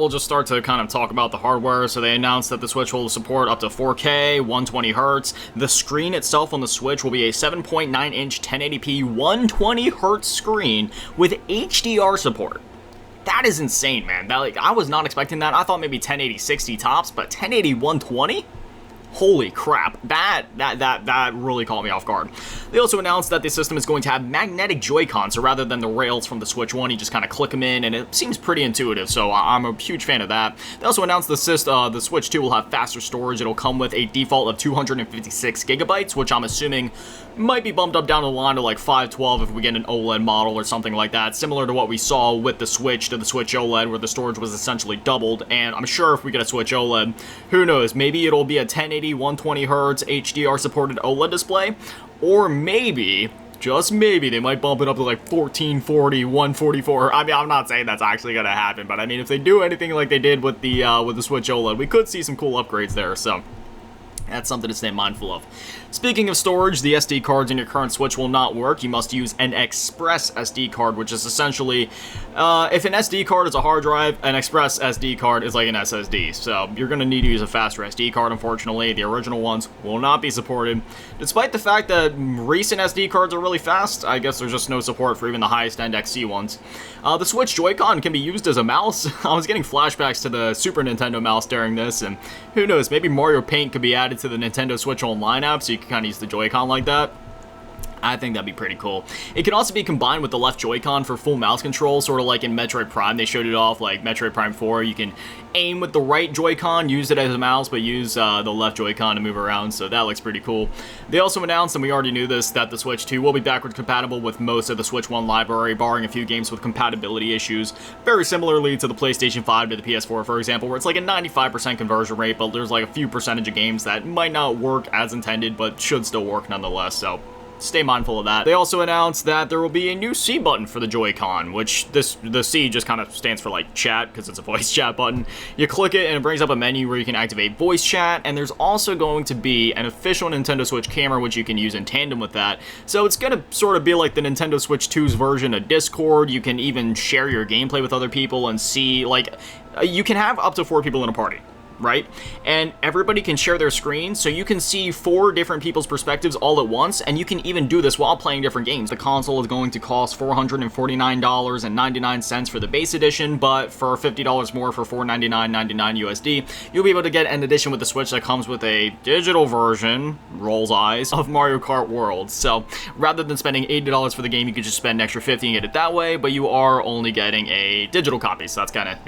We'll just start to kind of talk about the hardware. So they announced that the Switch will support up to 4K, 120Hz. The screen itself on the Switch will be a 7.9-inch 1080p 120Hz screen with HDR support. That is insane, man. I was not expecting that. I thought maybe 1080 60 tops, but 1080 120? Holy crap, that really caught me off guard. They also announced that the system is going to have magnetic Joy-Cons, so rather than the rails from the Switch 1, you just kind of click them in, and it seems pretty intuitive, so I'm a huge fan of that. They also announced the Switch 2 will have faster storage. It'll come with a default of 256 gigabytes, which I'm assuming might be bumped up down the line to like 512 if we get an OLED model or something like that, similar to what we saw with the Switch to the Switch OLED, where the storage was essentially doubled. And I'm sure if we get a Switch OLED, who knows, maybe it'll be a 1080 120Hz HDR supported OLED display, or maybe, just maybe, they might bump it up to like 1440, 144. I mean, I'm not saying that's actually gonna happen, but I mean, if they do anything like they did with the Switch OLED, we could see some cool upgrades there. So that's something to stay mindful of. Speaking of storage, the SD cards in your current Switch will not work. You must use an Express SD card, which is essentially, if an SD card is a hard drive, an Express SD card is like an SSD. So you're going to need to use a faster SD card, unfortunately. The original ones will not be supported. Despite the fact that recent SD cards are really fast, I guess there's just no support for even the highest end XC ones. The Switch Joy-Con can be used as a mouse. I was getting flashbacks to the Super Nintendo mouse during this, and who knows, maybe Mario Paint could be added to the Nintendo Switch Online app, so you can kind of use the Joy-Con like that. I think that'd be pretty cool. It can also be combined with the left Joy-Con for full mouse control, sort of like in Metroid Prime. They showed it off, like Metroid Prime 4. You can aim with the right Joy-Con, use it as a mouse, but use the left Joy-Con to move around, so that looks pretty cool. They also announced, and we already knew this, that the Switch 2 will be backwards compatible with most of the Switch 1 library, barring a few games with compatibility issues, very similarly to the PlayStation 5 to the PS4, for example, where it's like a 95% conversion rate, but there's like a few percentage of games that might not work as intended, but should still work nonetheless, so stay mindful of that. They also announced that there will be a new C button for the Joy-Con, which the C just kind of stands for like chat, because it's a voice chat button. You click it and it brings up a menu where you can activate voice chat, and there's also going to be an official Nintendo Switch camera, which you can use in tandem with that. So it's going to sort of be like the Nintendo Switch 2's version of Discord. You can even share your gameplay with other people and see, like, you can have up to 4 people in a party, right? And everybody can share their screen, so you can see 4 different people's perspectives all at once, and you can even do this while playing different games. The console is going to cost $449.99 for the base edition, but for $50 more for $499.99 USD, you'll be able to get an edition with the Switch that comes with a digital version, rolls eyes, of Mario Kart World. So rather than spending $80 for the game, you could just spend an extra $50 and get it that way, but you are only getting a digital copy, so that's kind of